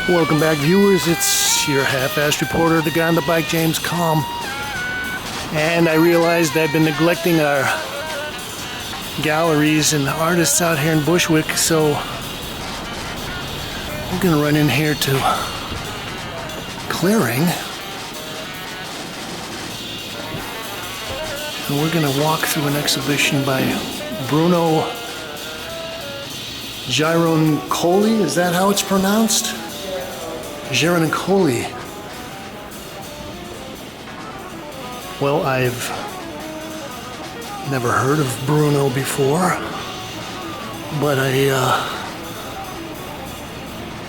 Welcome back, viewers. It's your half-assed reporter, the guy on the bike, James Kalm. And I realized I've been neglecting our galleries and artists out here in Bushwick, so we're gonna run in here to Clearing. And we're gonna walk through an exhibition by Bruno Gironcoli. Is that how it's pronounced? Gironcoli. Well, I've never heard of Bruno before, but I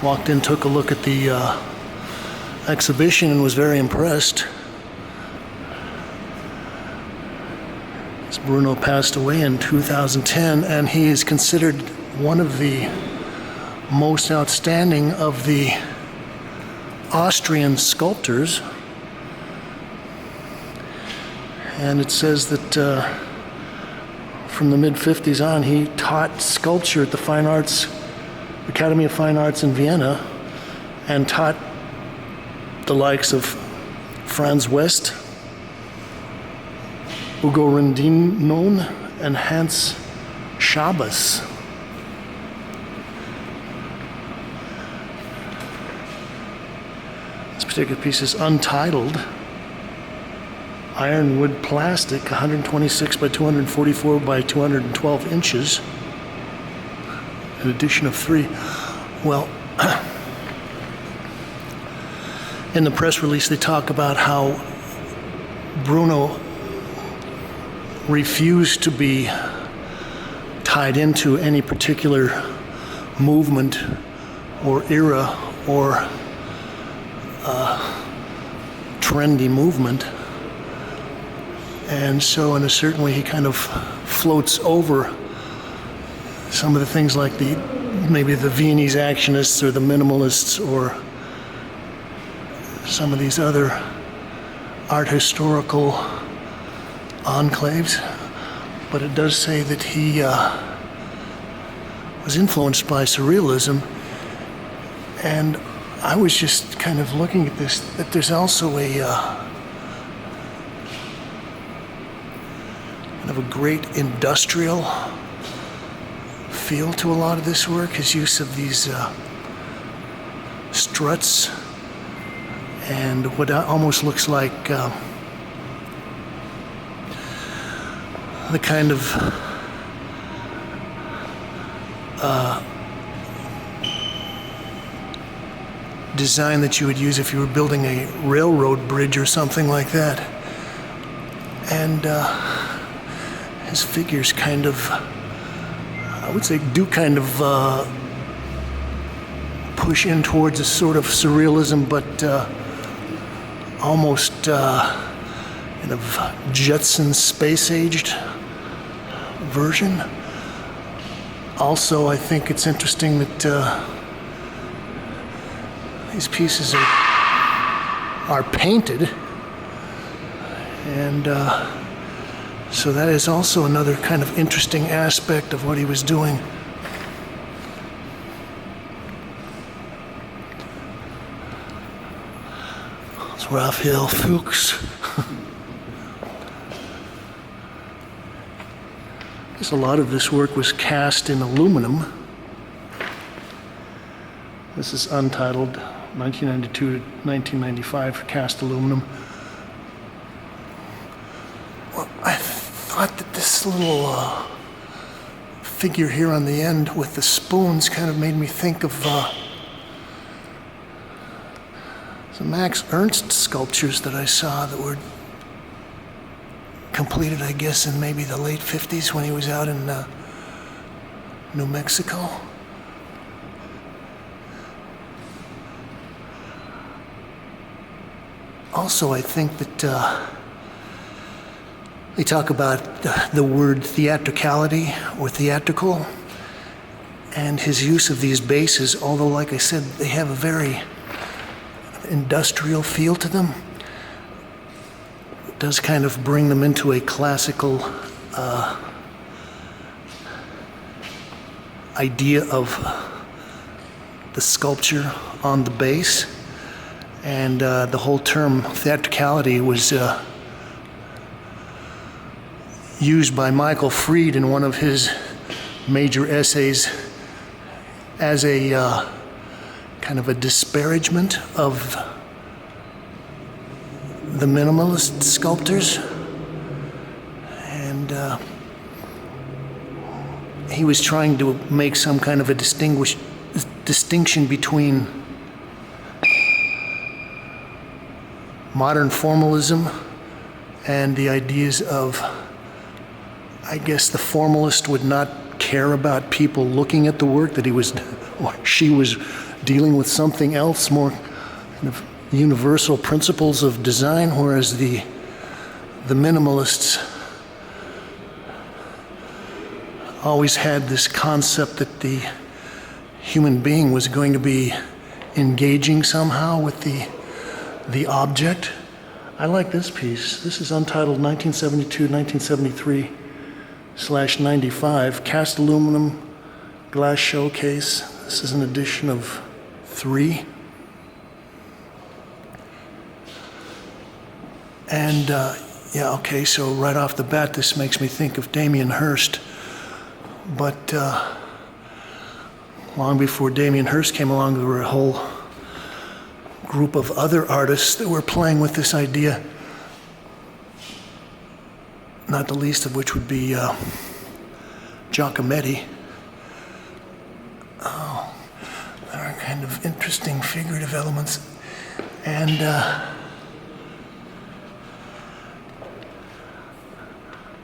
walked in, took a look at the exhibition, and was very impressed. Bruno passed away in 2010, and he is considered one of the most outstanding of the Austrian sculptors. And it says that from the mid-50s on, he taught sculpture at the Academy of Fine Arts in Vienna, and taught the likes of Franz West, Ugo Rendinon, and Hans Schabas. This particular piece is untitled. Ironwood plastic, 126 by 244 by 212 inches. An edition of 3. Well, in the press release they talk about how Bruno refused to be tied into any particular movement or era or trendy movement. And so in a certain way he kind of floats over some of the things like maybe the Viennese actionists or the minimalists or some of these other art historical enclaves. But it does say that he was influenced by Surrealism, and I was just kind of looking at this, that there's also a kind of a great industrial feel to a lot of this work. His use of these struts and what almost looks like the kind of design that you would use if you were building a railroad bridge or something like that. And his figures kind of, I would say, do kind of push in towards a sort of surrealism, but almost kind of Jetson space-aged version. Also, I think it's interesting that these pieces are painted, and so that is also another kind of interesting aspect of what he was doing. It's Raphael Fuchs. A lot of this work was cast in aluminum. This is untitled, 1992 to 1995, cast aluminum. Well, I thought that this little figure here on the end with the spoons kind of made me think of some Max Ernst sculptures that I saw that were completed, I guess, in maybe the late 50s when he was out in New Mexico. Also, I think that they talk about the word theatricality or theatrical, and his use of these bases, although, like I said, they have a very industrial feel to them. Does kind of bring them into a classical idea of the sculpture on the base. And the whole term theatricality was used by Michael Fried in one of his major essays as a kind of a disparagement of the minimalist sculptors. And he was trying to make some kind of a distinction between modern formalism and the ideas of, I guess the formalist would not care about people looking at the work, that he was, or she was dealing with something else, more kind of universal principles of design, whereas the minimalists always had this concept that the human being was going to be engaging somehow with the object. I like this piece. This is untitled 1972-1973/95, cast aluminum glass showcase. This is an edition of 3. And yeah, okay, so right off the bat, this makes me think of Damien Hirst. But long before Damien Hirst came along, there were a whole group of other artists that were playing with this idea, not the least of which would be Giacometti. Oh, there are kind of interesting figurative elements. And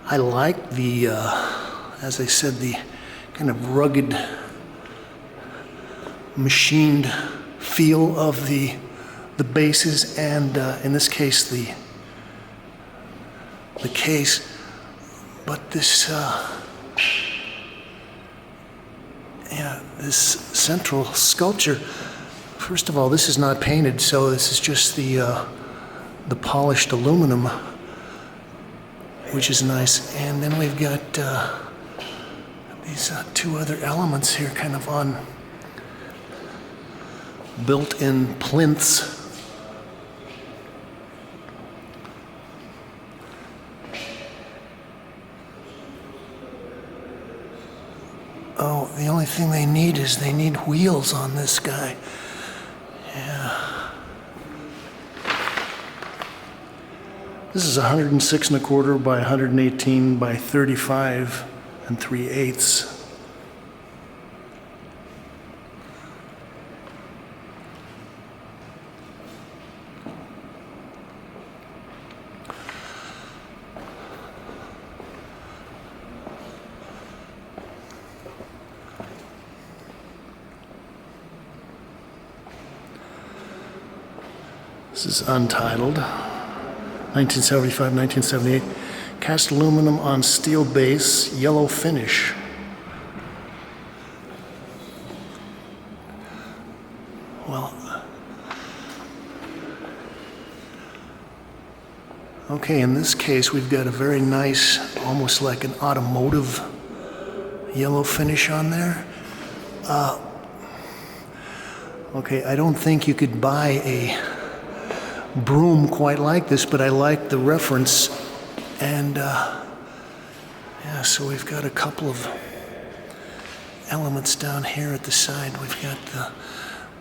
I like the, as I said, the kind of rugged, machined feel of the bases, and in this case the case. But this this central sculpture, first of all, this is not painted, so this is just the polished aluminum, which is nice. And then we've got these 2 other elements here, kind of on built-in plinths. Oh, the only thing they need is they need wheels on this guy. Yeah. This is 106 1/4 by 118 by 35 3/8. This is untitled, 1975-1978, cast aluminum on steel base, yellow finish. Well, okay, in this case we've got a very nice, almost like an automotive yellow finish on there. Okay, I don't think you could buy a broom quite like this, but I like the reference. And yeah, so we've got a couple of elements down here at the side. We've got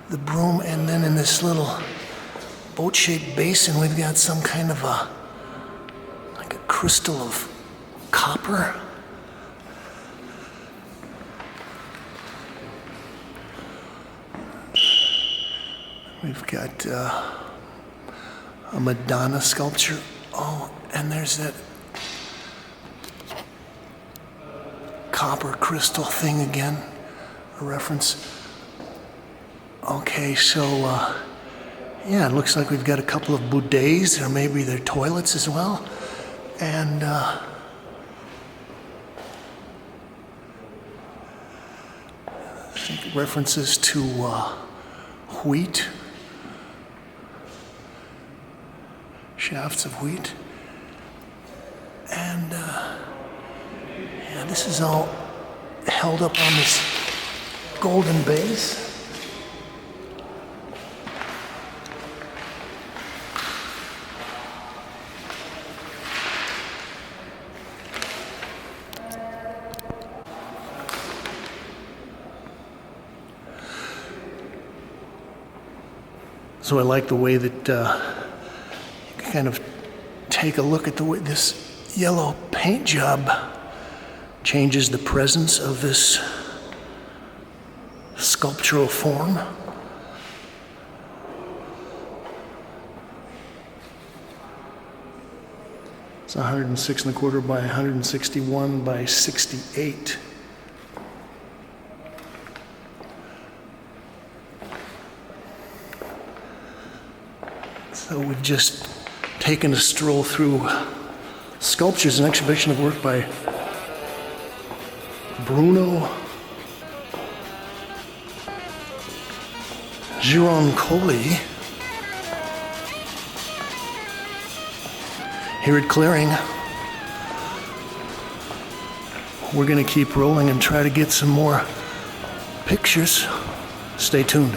the broom, and then in this little boat-shaped basin, we've got some kind of like a crystal of copper. We've got a Madonna sculpture. Oh, and there's that copper crystal thing again, a reference. Okay, so yeah, it looks like we've got a couple of bidets, or maybe they're toilets as well. And I think references to wheat. Shafts of wheat. And yeah, this is all held up on this golden base. Also, I like the way that you can kind of take a look at the way this yellow paint job changes the presence of this sculptural form. It's 106.25 by 161 by 68. So we've just taken a stroll through sculptures, an exhibition of work by Bruno Gironcoli here at Clearing. We're going to keep rolling and try to get some more pictures. Stay tuned.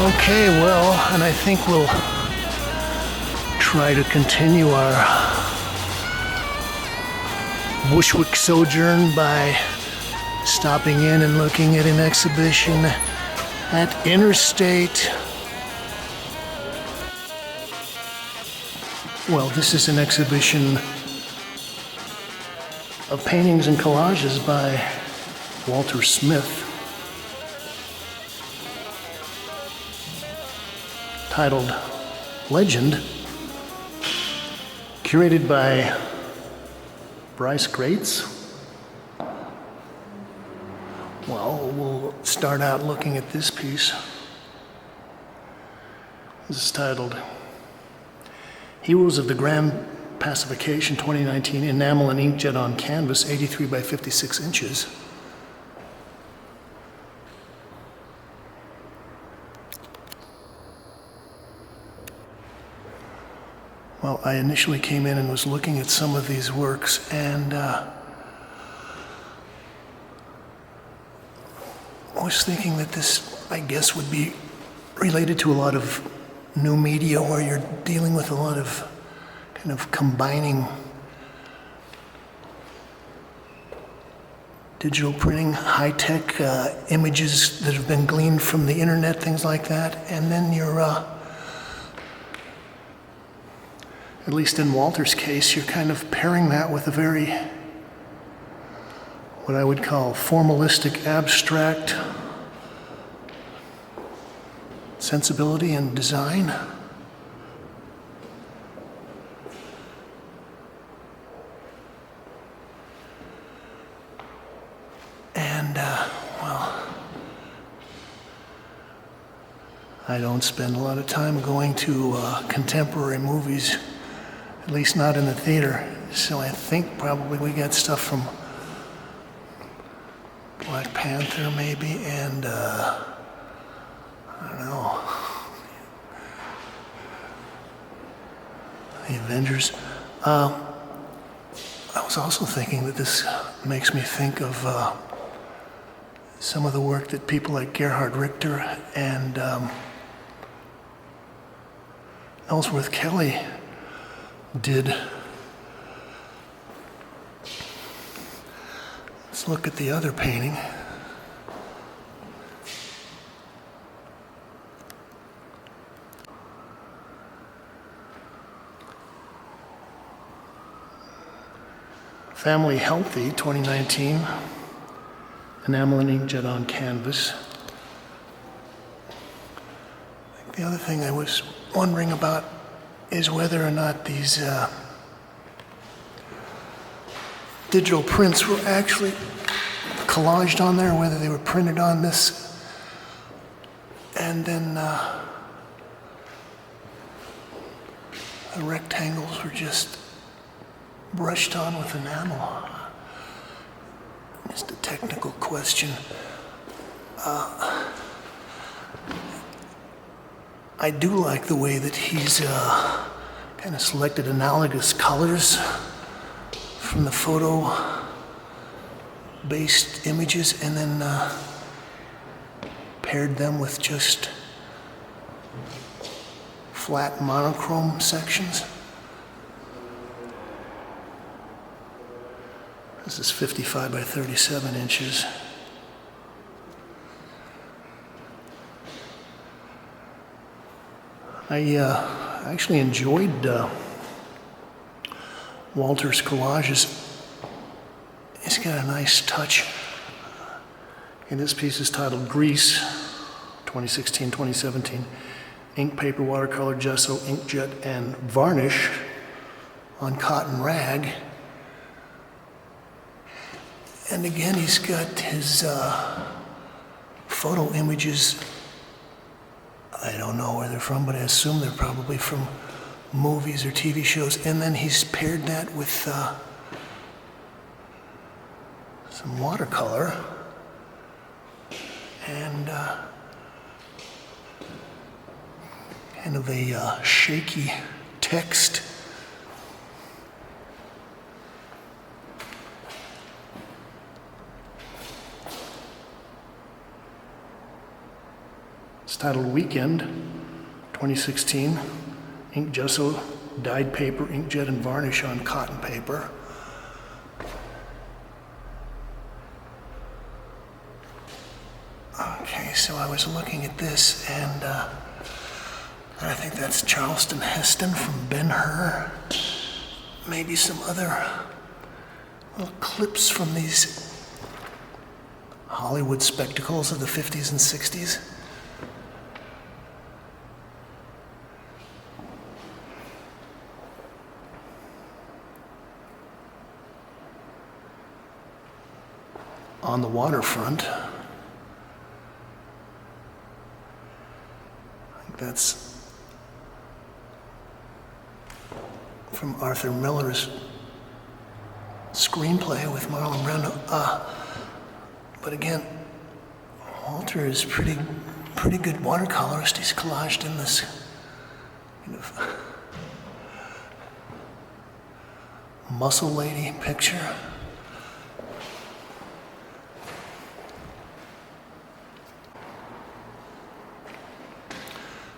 Okay, well, and I think we'll try to continue our Bushwick sojourn by stopping in and looking at an exhibition at Interstate. Well, this is an exhibition of paintings and collages by Walter Smith, titled Legend, curated by Bryce Grates. Well, we'll start out looking at this piece. This is titled Heroes of the Grand Pacification 2019, enamel and inkjet on canvas, 83 by 56 inches. Well, I initially came in and was looking at some of these works, and was thinking that this, I guess, would be related to a lot of new media where you're dealing with a lot of kind of combining digital printing, high-tech images that have been gleaned from the internet, things like that, and then you're at least in Walter's case, you're kind of pairing that with a very, what I would call formalistic, abstract sensibility and design. And, well, I don't spend a lot of time going to contemporary movies, at least not in the theater. So I think probably we got stuff from Black Panther maybe, and I don't know, the Avengers. I was also thinking that this makes me think of some of the work that people like Gerhard Richter and Ellsworth Kelly did. Let's look at the other painting. Family Healthy, 2019, enamel and inkjet on canvas. I think the other thing I was wondering about is whether or not these digital prints were actually collaged on there, whether they were printed on this and then the rectangles were just brushed on with enamel. Just a technical question. I do like the way that he's kind of selected analogous colors from the photo-based images and then paired them with just flat monochrome sections. This is 55 by 37 inches. I actually enjoyed Walter's collages. He's got a nice touch. And this piece is titled Grease, 2016-2017. Ink, paper, watercolor, gesso, inkjet, and varnish on cotton rag. And again, he's got his photo images. I don't know where they're from, but I assume they're probably from movies or TV shows. And then he's paired that with some watercolor and kind of a shaky text. It's titled Weekend, 2016. Ink, gesso, dyed paper, inkjet, and varnish on cotton paper. Okay, so I was looking at this, and I think that's Charleston Heston from Ben-Hur. Maybe some other little clips from these Hollywood spectacles of the 50s and 60s. On the waterfront, I think that's from Arthur Miller's screenplay with Marlon Brando. But again, Walter is pretty good watercolorist. He's collaged in this kind of muscle lady picture.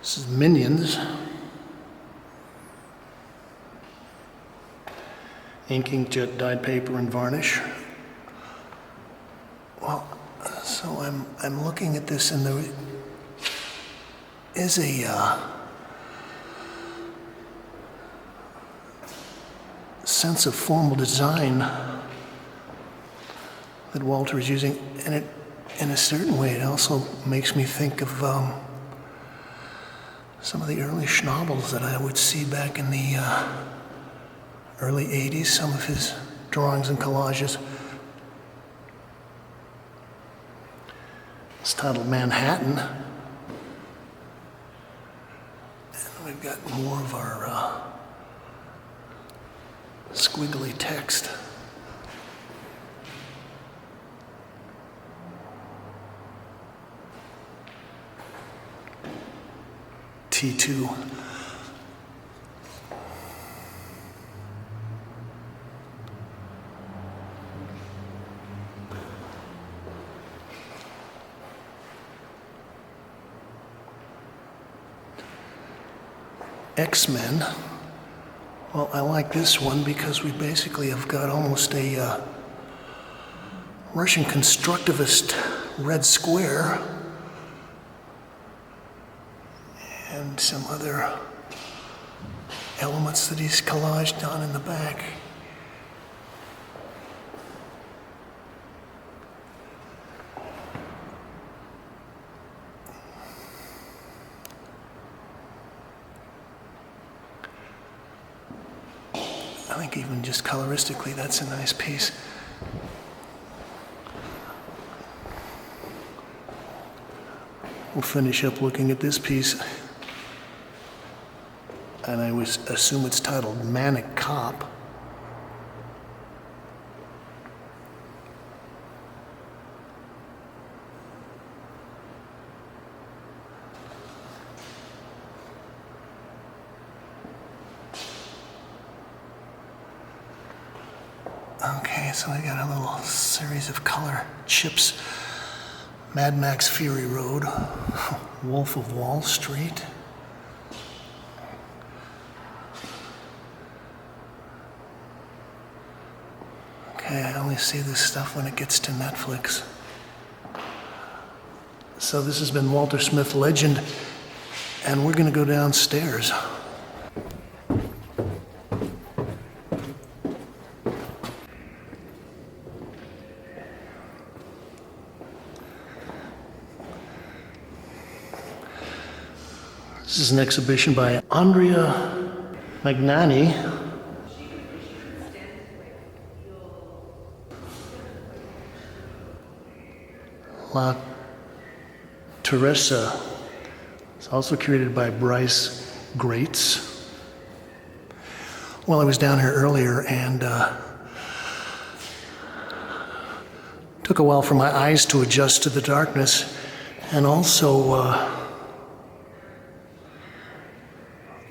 This is Minions. Ink, inkjet, dyed paper, and varnish. Well, so I'm looking at this, and there is a sense of formal design that Walter is using, and it, in a certain way, it also makes me think of some of the early schnobbels that I would see back in the early 80s, some of his drawings and collages. It's titled Manhattan. And we've got more of our squiggly text. T2. X-Men. Well, I like this one because we basically have got almost a Russian constructivist red square and some other elements that he's collaged on in the back. I think even just coloristically, that's a nice piece. We'll finish up looking at this piece. And I would assume it's titled Manic Cop. Okay, so I got a little series of color chips Mad Max Fury Road, Wolf of Wall Street. Okay, I only see this stuff when it gets to Netflix. So this has been Walter Smith Legend, and we're going to go downstairs. This is an exhibition by Andrea Magnani. La Terrasse. It's also curated by Bryce Grates. Well, I was down here earlier and took a while for my eyes to adjust to the darkness, and also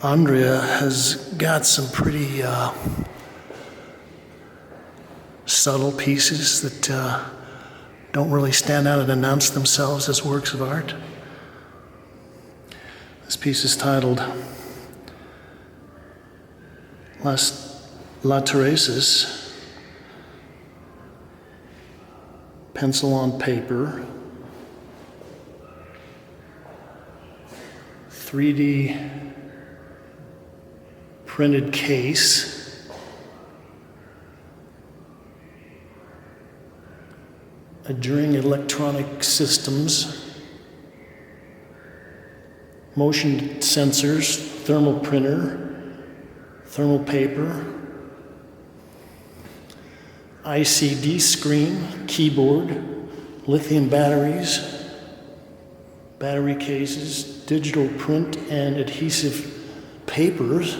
Andrea has got some pretty subtle pieces that don't really stand out and announce themselves as works of art. This piece is titled La Terrasse, pencil on paper, 3D printed case, adjuring electronic systems, motion sensors, thermal printer, thermal paper, ICD screen, keyboard, lithium batteries, battery cases, digital print and adhesive papers,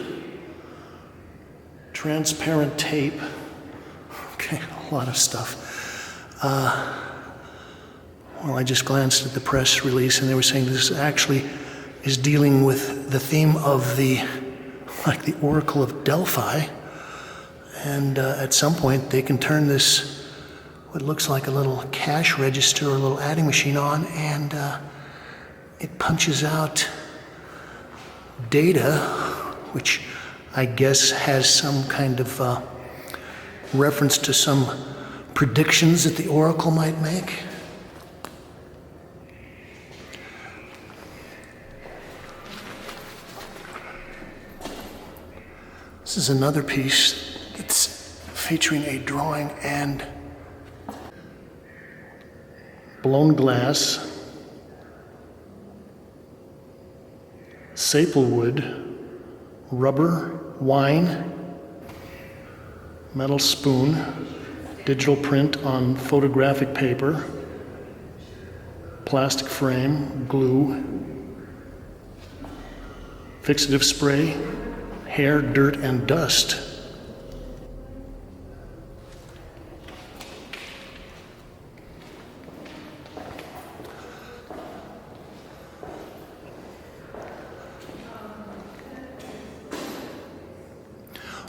transparent tape. Okay, a lot of stuff. Well, I just glanced at the press release and they were saying this actually is dealing with the theme of the Oracle of Delphi. And at some point they can turn this, what looks like a little cash register or a little adding machine on, and it punches out data, which I guess has some kind of reference to some predictions that the Oracle might make. This is another piece that's featuring a drawing and blown glass, saplewood, rubber, wine, metal spoon, digital print on photographic paper, plastic frame, glue, fixative spray, hair, dirt, and dust.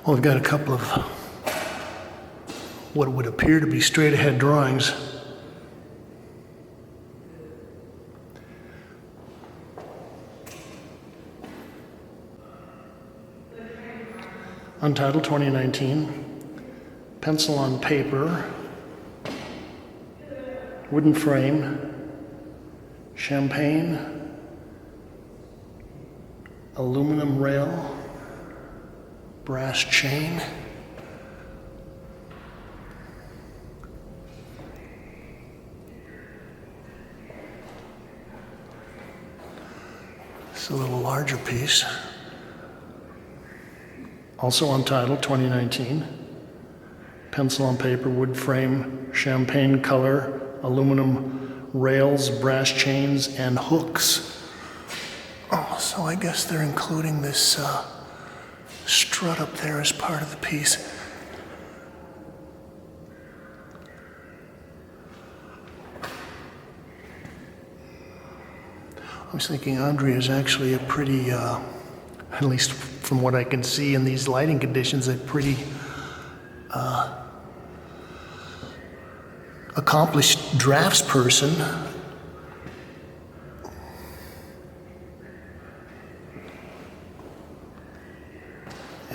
Well, we've got a couple of what would appear to be straight-ahead drawings. Untitled 2019, pencil on paper, wooden frame, champagne, aluminum rail, brass chain. It's a little larger piece. Also untitled 2019. Pencil on paper, wood frame, champagne color, aluminum rails, brass chains, and hooks. Oh, so I guess they're including this strut up there as part of the piece. I was thinking Andrea is actually a pretty, at least from what I can see in these lighting conditions, a pretty accomplished draftsperson.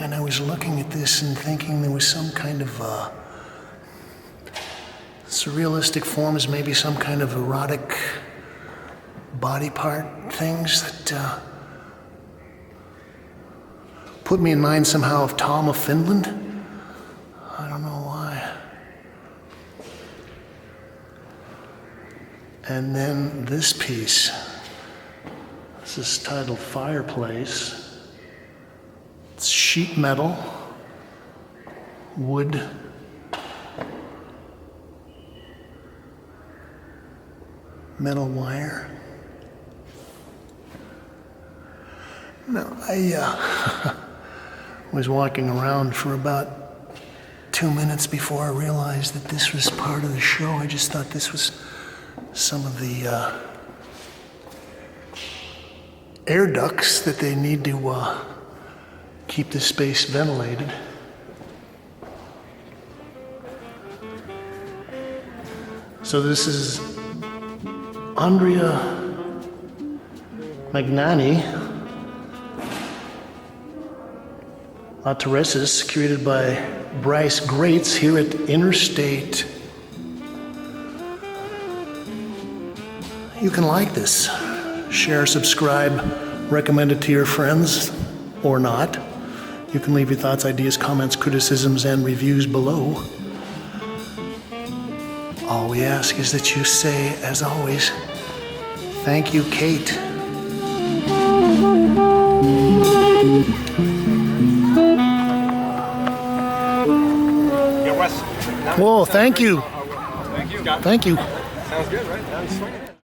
And I was looking at this and thinking there was some kind of surrealistic forms, maybe some kind of erotic body part things that put me in mind somehow of Tom of Finland. I don't know why. And then this piece. This is titled Fireplace. It's sheet metal, wood, metal wire. No, I was walking around for about 2 minutes before I realized that this was part of the show. I just thought this was some of the air ducts that they need to keep the space ventilated. So this is Andrea Magnani, Terrasse, curated by Bryce Greats here at Interstate. You can like this, share, subscribe, recommend it to your friends, or not. You can leave your thoughts, ideas, comments, criticisms, and reviews below. All we ask is that you say, as always, thank you, Kate. Whoa, thank you. Thank you. Thank you. Sounds good, right? Now he's swinging it.